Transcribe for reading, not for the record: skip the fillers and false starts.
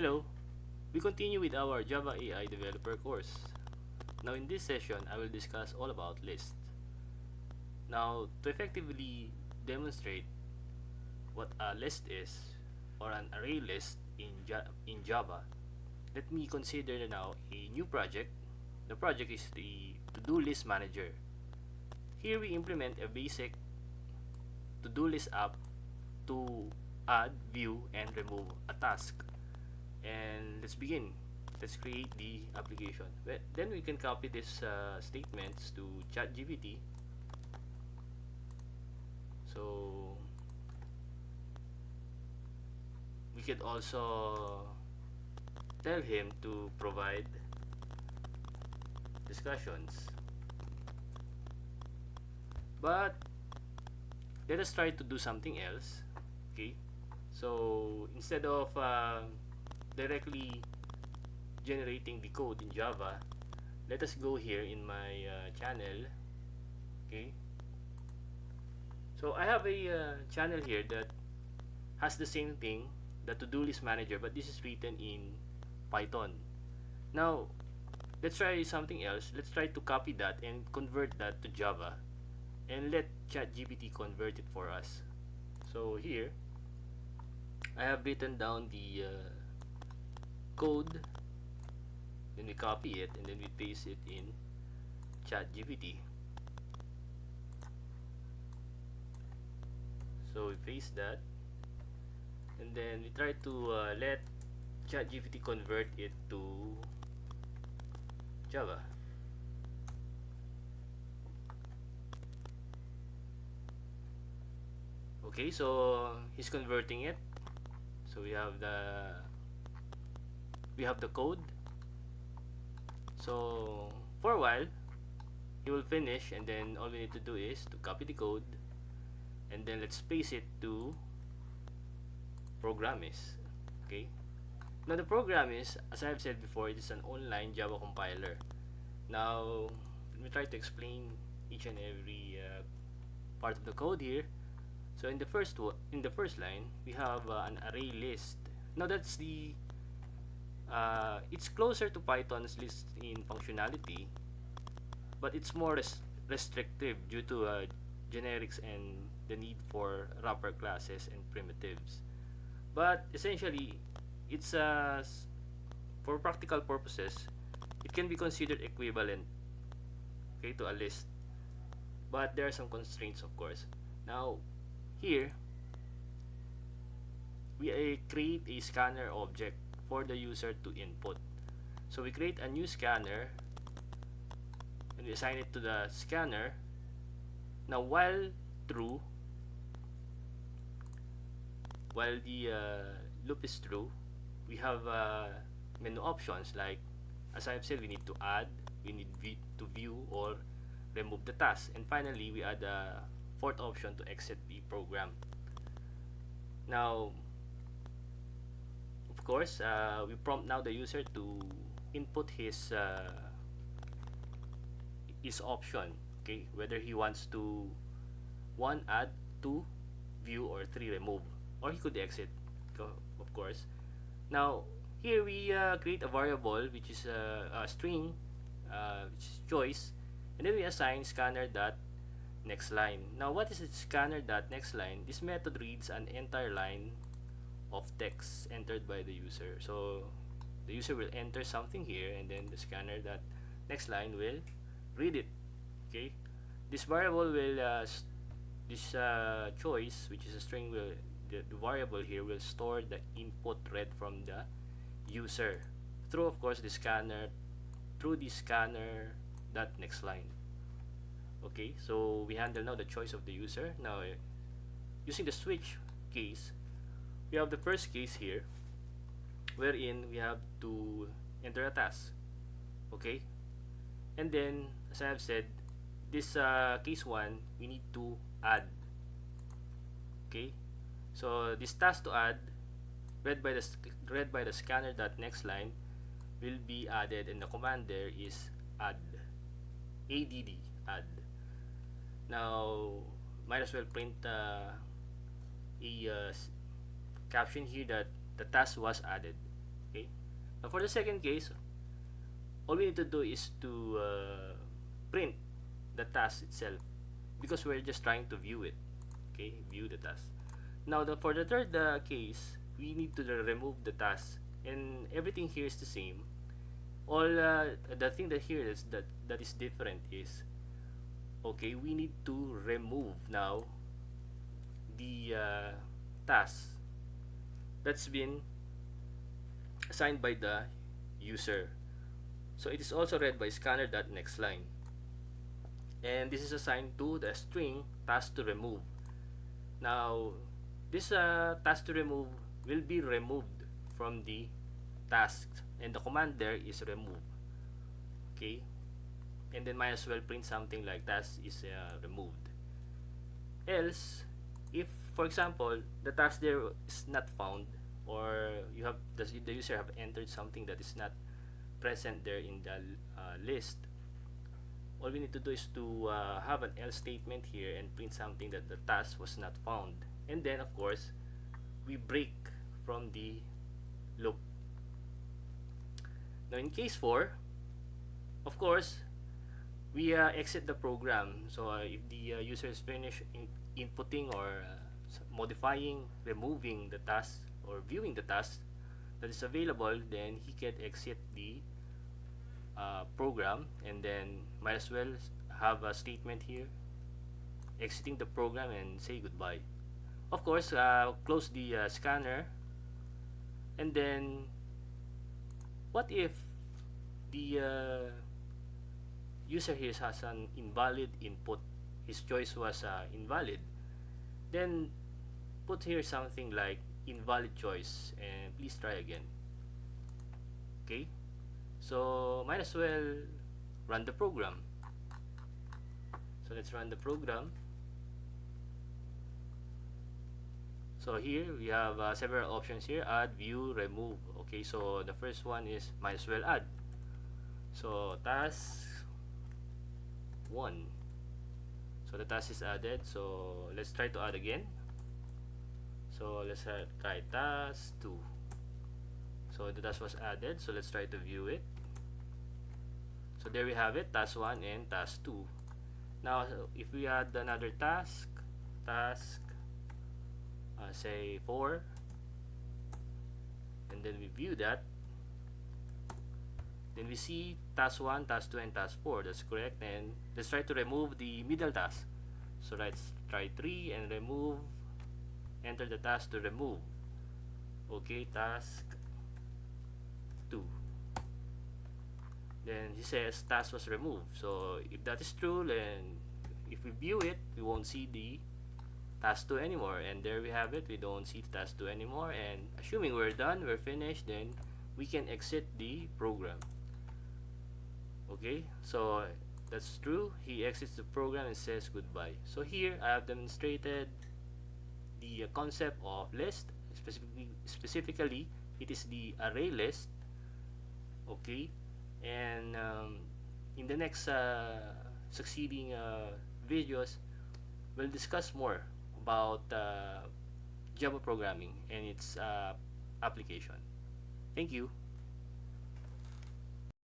Hello, we continue with our Java AI developer course. Now in this session, I will discuss all about lists. Now, to effectively demonstrate what a list is or an array list in Java, let me consider now a new project. The project is the to-do list manager. Here we implement a basic to-do list app to add, view, and remove a task. And let's begin. Let's create the application. Then we can copy these statements to ChatGPT. So we could also tell him to provide discussions. But let us try to do something else. Okay. So instead of directly generating the code in Java, let us go here in my channel. Okay, so I have a channel here that has the same thing, the to-do list manager, but this is written in Python. Now let's try something else. Let's try to copy that and convert that to Java and let ChatGPT convert it for us. So here I have written down the code, then we copy it and then we paste it in ChatGPT. So we paste that and then we try to let ChatGPT convert it to Java. Okay, so he's converting it. So we have the code. So for a while he will finish and then all we need to do is to copy the code and then let's paste it to Programmist. Okay, now the Programmist, as I have said before, it is an online Java compiler. Now let me try to explain each and every part of the code here. So in the first line we have an array list. Now that's the it's closer to Python's list in functionality, but it's more restrictive due to generics and the need for wrapper classes and primitives. But essentially, it's for practical purposes, it can be considered equivalent, okay, to a list. But there are some constraints, of course. Now, here we create a scanner object for the user to input. So we create a new scanner and we assign it to the scanner. Now while the loop is true, we have menu options like, as I've said, we need to add, we need to view or remove the task, and finally we add a fourth option to exit the program. Now of course we prompt now the user to input his option, okay, whether he wants to 1 add, 2 view, or 3 remove, or he could exit, of course. Now here we create a variable which is a string, which is choice, and then we assign scanner dot next line. Now what is it, scanner dot next line? This method reads an entire line of text entered by the user. So the user will enter something here and then the scanner dot next line will read it. Okay, this variable will this choice, which is a string, will the variable here will store the input read from the user through, of course, the scanner dot next line. Okay, so we handle now the choice of the user. Now using the switch case, we have the first case here wherein we have to enter a task. Okay, and then as I have said, this case 1 we need to add. Okay, so this task to add, read by the scanner dot next line, will be added, and the command there is add, add. Now might as well print a caption here that the task was added. Okay, Now for the second case, all we need to do is to print the task itself because we're just trying to view it. Okay, view the task. Now for the third case, we need to remove the task, and everything here is the same. All the thing that here is that is different is, okay, we need to remove now the task that's been assigned by the user. So it is also read by scanner.next line, and this is assigned to the string task to remove. Now this task to remove will be removed from the task, and the command there is remove. Okay, and then might as well print something like task is removed. Else, if for example the task there is not found, or you have the user have entered something that is not present there in the list, all we need to do is to have an else statement here and print something that the task was not found, and then of course we break from the loop. Now in case 4, of course, we exit the program. So if the user is finished inputting or modifying, removing the task or viewing the task that is available, then he can exit the program, and then might as well have a statement here exiting the program and say goodbye. Of course, close the scanner, and then what if the user here has an invalid input, his choice was invalid, then put here something like invalid choice and please try again. Okay, so might as well run the program. So let's run the program. So here we have several options here: add, view, remove. Okay, so the first one is might as well add. So task 1. So the task is added. So let's try to add again. So let's try task 2. So the task was added. So let's try to view it. So there we have it, task 1 and task 2. Now if we add another task say 4, and then we view that, then we see task 1, task 2, and task 4. That's correct. And let's try to remove the middle task. So let's try 3 and remove, enter the task to remove. Okay, task 2. Then he says task was removed. So if that is true, then if we view it, we won't see the task 2 anymore, and there we have it, we don't see task 2 anymore. And assuming we're done, we're finished, then we can exit the program. Okay, so that's true, he exits the program and says goodbye. So here I have demonstrated the concept of list. Specifically it is the array list. Okay, and in the next succeeding videos, we'll discuss more about Java programming and its application. Thank you.